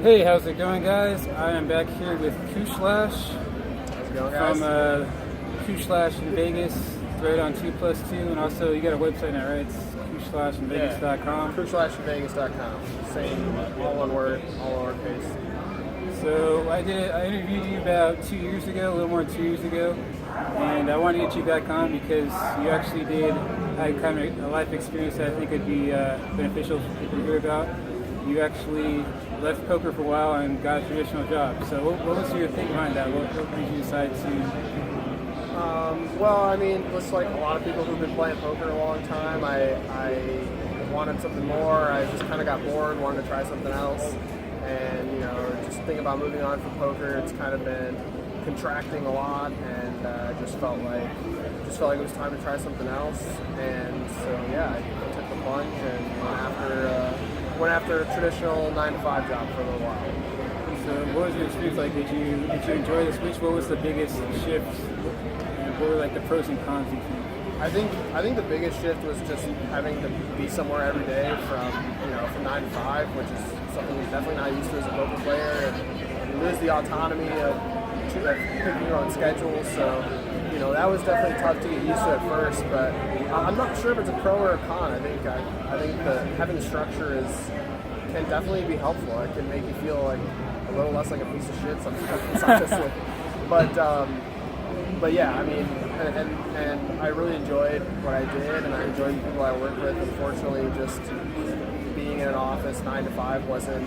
Hey, how's it going, guys? I am back here with Cushlash How's it going, guys? from Cushlash in Vegas. It's right on 2+2, and also you got a website now, right? It's CushlashinVegas.com. Cushlashvegas.com. Same, all one word, all lowercase. So I interviewed you about 2 years ago, a little more than 2 years ago, and I wanted to get you back on because you actually had kind of a life experience that I think would be beneficial for people to hear about. You actually left poker for a while and got a traditional job. So what was your thing behind that? What made you decide to? Well, I mean, just like a lot of people who've been playing poker a long time, I wanted something more. I just kind of got bored, wanted to try something else, and just thinking about moving on from poker. It's kind of been contracting a lot, and just felt like it was time to try something else. And so yeah, I took the plunge and went after a traditional 9-to-5 job for a little while. So what was your experience like? Did you enjoy the switch? What was the biggest shift? And what were like the pros and cons you think? I think the biggest shift was just having to be somewhere every day from 9 to 5, which is something you're definitely not used to as a poker player. And you lose the autonomy of picking your own schedule. So that was definitely tough to get used to at first. But I'm not sure if it's a pro or a con. I think having structure can definitely be helpful. It can make you feel like a little less like a piece of shit sometimes, obviously. But yeah, I mean, and I really enjoyed what I did, and I enjoyed the people I worked with. Unfortunately, just being in an office 9 to 5 wasn't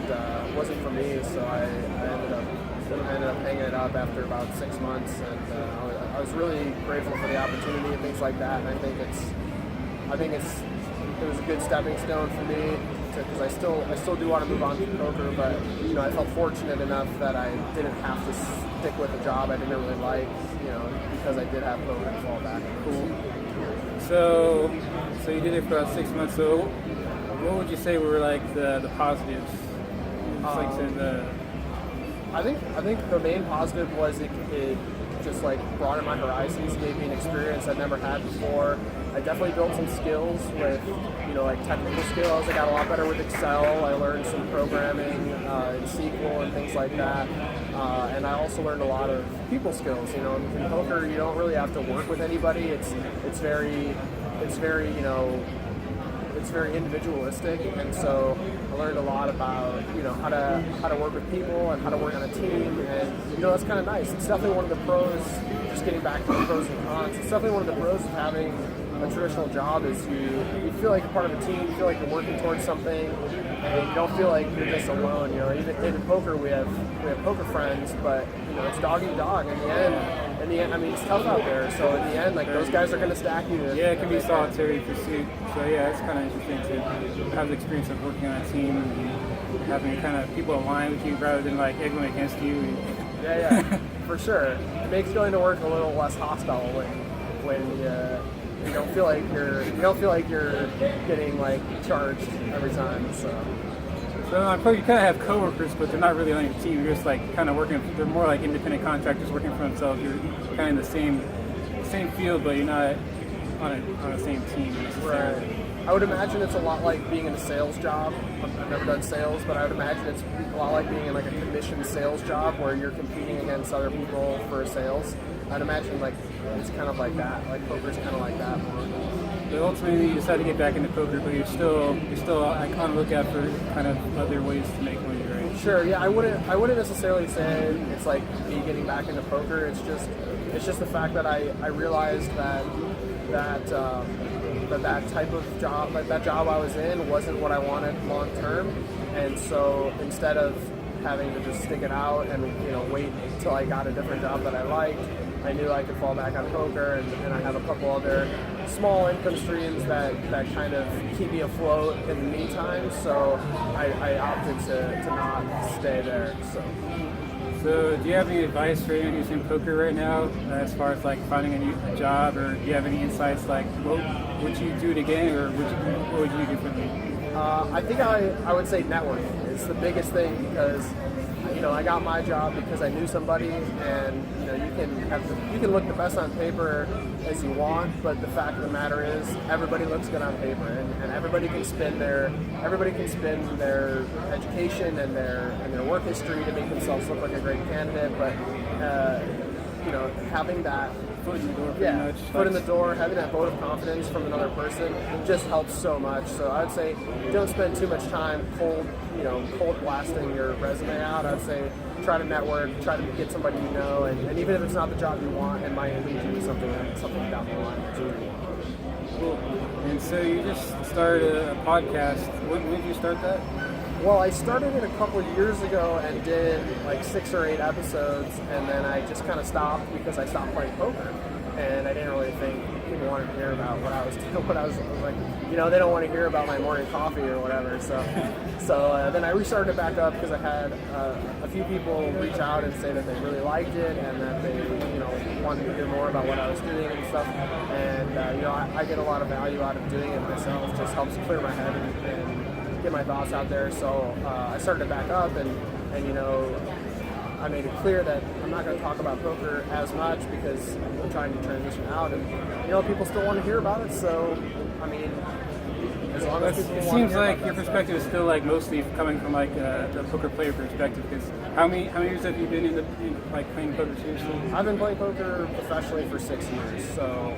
for me. So I ended up hanging it up after about 6 months, and I was really grateful for the opportunity and things like that. And I think it was a good stepping stone for me because I still do want to move on to poker, but I felt fortunate enough that I didn't have to stick with a job I didn't really like, because I did have poker to fall back on. Cool. So you did it for about 6 months. So what would you say were like the positives? Like I think the main positive was it just like broadened my horizons, gave me an experience I'd never had before. I definitely built some skills with, like technical skills. I got a lot better with Excel. I learned some programming in SQL and things like that. And I also learned a lot of people skills. In poker, you don't really have to work with anybody. It's very individualistic, and so I learned a lot about how to work with people and how to work on a team, and that's kind of nice. It's definitely one of the pros. Just getting back to the pros and cons, it's definitely one of the pros of having a traditional job is you feel like you're part of a team. You feel like you're working towards something, and you don't feel like you're just alone. Even in poker, we have poker friends, but it's dog eat dog. In the end, I mean, it's tough out there. So in the end, like those guys are going to stack you. Yeah, it can be solitary pursuit. So yeah, it's kind of interesting to have the experience of working on a team and having kind of people align with you rather than like everyone against you. Yeah, for sure. It makes going to work a little less hostile when you don't feel like you're getting like charged every time. So I'm probably you kind of have coworkers, but they're not really on your team. You're just like kind of working. They're more like independent contractors working for themselves. You're kind of in the same field, but you're not on the same team necessarily. Right. I would imagine it's a lot like being in a sales job. I've never done sales, but I would imagine it's a lot like being in like a commissioned sales job where you're competing against other people for sales. I'd imagine like it's kind of like that. Like poker's kind of like that more. But ultimately, you decided to get back into poker, but you're still like, on the lookout for kind of other ways to make money, right? Sure. Yeah, I wouldn't necessarily say it's like me getting back into poker. It's just the fact that I realized that type of job, that job I was in, wasn't what I wanted long term, and so instead of having to just stick it out and wait until I got a different job that I liked, I knew I could fall back on poker, and I have a couple other small income streams that kind of keep me afloat in the meantime. So I opted to not stay there. So do you have any advice for anyone who's in poker right now as far as like finding a job, or do you have any insights like what would you do it again, or what would you do differently? I think I would say networking is the biggest thing because I got my job because I knew somebody, and you can look the best on paper as you want, but the fact of the matter is everybody looks good on paper, and everybody can spin their education and their work history to make themselves look like a great candidate, but having that Foot in the door, pretty much. foot in the door, having that vote of confidence from another person just helps so much. So I would say don't spend too much time cold blasting your resume out. I'd say try to network, try to get somebody you know, and even if it's not the job you want, it might lead you to something down the line that you really want. Cool. And so you just started a podcast. When did you start that? Well, I started it a couple of years ago and did like 6 or 8 episodes, and then I just kind of stopped because I stopped playing poker, and I didn't really think people wanted to hear about what I was doing. What I was like, they don't want to hear about my morning coffee or whatever. So then I restarted it back up because I had a few people reach out and say that they really liked it and that they wanted to hear more about what I was doing and stuff. And I get a lot of value out of doing it myself. It just helps clear my head and get my thoughts out there. So I started it back up, and I made it clear that I'm not going to talk about poker as much because I'm trying to transition out, and people still want to hear about it. So I mean, as long as people It want seems to hear like about your that perspective is still like mostly coming from like the poker player perspective. Because how many years have you been in playing poker seriously? I've been playing poker professionally for 6 years. So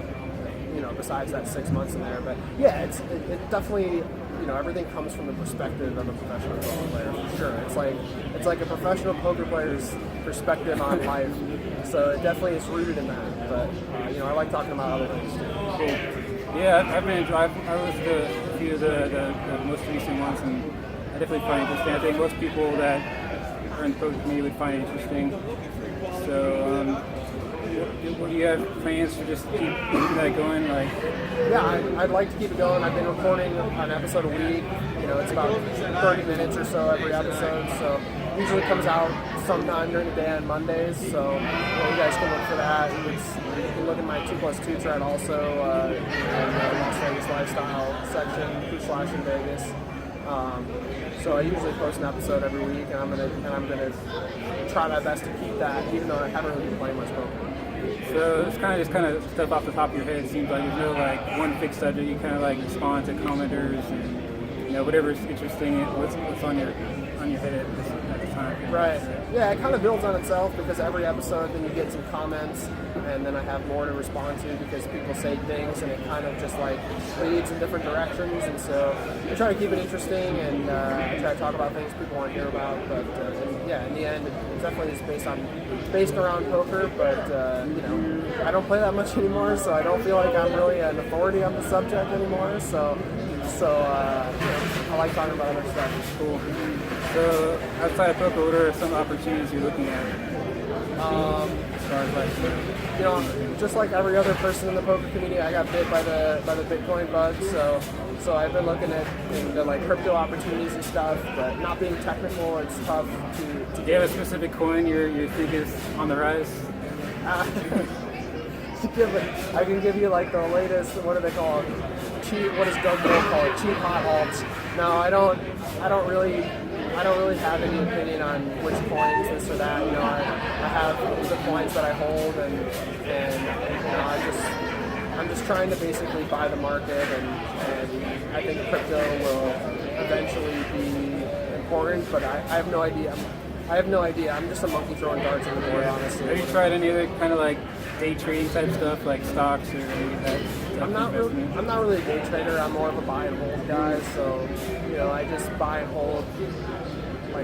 besides that 6 months in there, but yeah, it definitely. Everything comes from the perspective of a professional poker player, for sure. It's like a professional poker player's perspective on life. So it definitely is rooted in that. But I like talking about other things too. Cool. Yeah, I've listened to a few of the most recent ones, and I definitely find it interesting. I think most people that are in the poker community would find it interesting. So, do you have plans to just keep that going? Yeah, I'd like to keep it going. I've been recording an episode a week. It's about 30 minutes or so every episode. So usually comes out sometime during the day on Mondays. So you guys can look for that. You can look at my 2+2 thread also in the Las Vegas lifestyle section, Cushlash in Vegas. So I usually post an episode every week, and I'm gonna try my best to keep that, even though I haven't really been playing much poker. So it's kind of stuff off the top of your head. It seems like there's no one fixed subject. You kind of respond to commenters and whatever's interesting. What's on your head at the time. Right. Yeah, it kind of builds on itself because every episode then you get some comments, and then I have more to respond to because people say things, and it kind of just leads in different directions. And so I try to keep it interesting, and I try to talk about things people want to hear about. But yeah, in the end, it definitely is based around poker. But I don't play that much anymore, so I don't feel like I'm really an authority on the subject anymore. So I like talking about other stuff. It's cool. So outside of poker, what are some opportunities you're looking at? As far as just like every other person in the poker community, I got bit by the Bitcoin bug. So I've been looking into crypto opportunities and stuff, but not being technical, it's tough to do you have a specific coin you think is on the rise? I can give you the latest. What do they call them? What does Doug Moore call it? Cheap hot alts. No, I don't really have any opinion on which coins, this or that. I have the coins that I hold, and I'm just trying to basically buy the market, and I think crypto will eventually be important, but I have no idea. I'm just a monkey throwing darts in the board, honestly. Have you tried any other kind of day trading type stuff, like stocks or any of that? I'm not really a day trader. I'm more of a buy and hold guy. So, I just buy and hold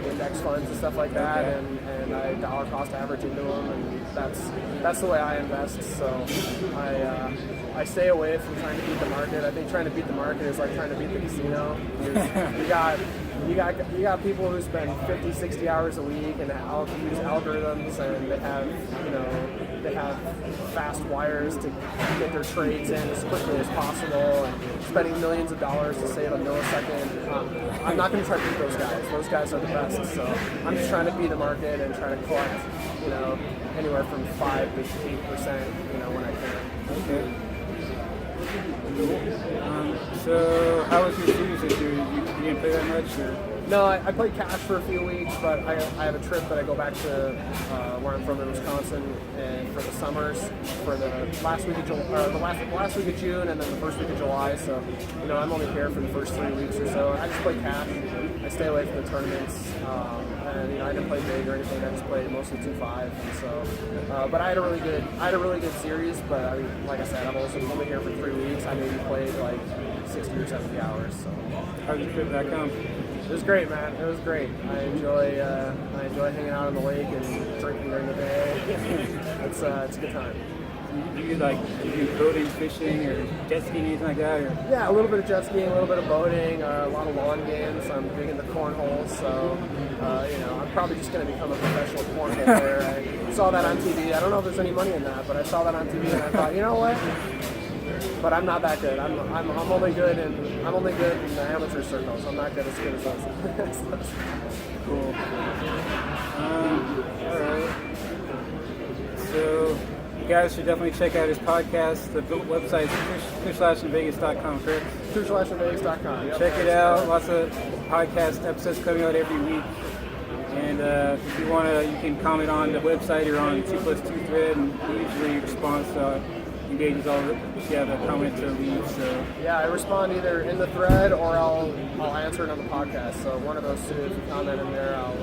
index funds and stuff like that, okay. and I dollar cost average into them, and that's the way I invest. So I stay away from trying to beat the market. I think trying to beat the market is like trying to beat the casino. You got people who spend 50, 60 hours a week and use algorithms, and they have fast wires to get their trades in as quickly as possible, and spending millions of dollars to save a millisecond. I'm not going to try to beat those guys. Those guys are the best. So I'm just trying to beat the market and try to collect, anywhere from 5 to 8%, when I can. Okay. So how was your series this year? You didn't play that much? Or? No, I played cash for a few weeks, but I have a trip that I go back to where I'm from in Wisconsin, and for the summers, for the last week of last week of June, and then the first week of July. So, I'm only here for the first 3 weeks or so. I just play cash. I stay away from the tournaments, and I didn't play big or anything. I just played mostly 2-5, and so. But I had a really good series. But I mean, like I said, I'm also only here for 3 weeks. I maybe played like 60 or 70 hours. So. How'd your trip back home? It was great, man. It was great. I enjoy hanging out on the lake and drinking during the day. It's a good time. Do you do boating, fishing, or jet skiing, anything like that? Or? Yeah, a little bit of jet skiing, a little bit of boating, a lot of lawn games. I'm big into cornhole, so I'm probably just going to become a professional cornhole player. I saw that on TV. I don't know if there's any money in that, but I saw that on TV and I thought, you know what? But I'm not that good. I'm only good in the amateur circles. I'm not good as those. Cool. All right. So you guys should definitely check out his podcast. The website is cushlashround.com, correct? Cushlashround.com. Yep. Check it out. Lots of podcast episodes coming out every week. And if you want to, you can comment on the website or on 2+2 thread, and he usually responds. Engages all if you have a comment to leave. So yeah, I respond either in the thread or I'll answer it on the podcast. So one of those two, if you comment in there, I'll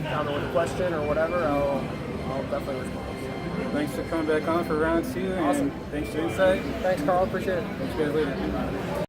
comment with a question or whatever. I'll definitely respond. Thanks for coming back on for round 2. Awesome. And thanks for your insight. Thanks, Carl. Appreciate it. Catch you guys later.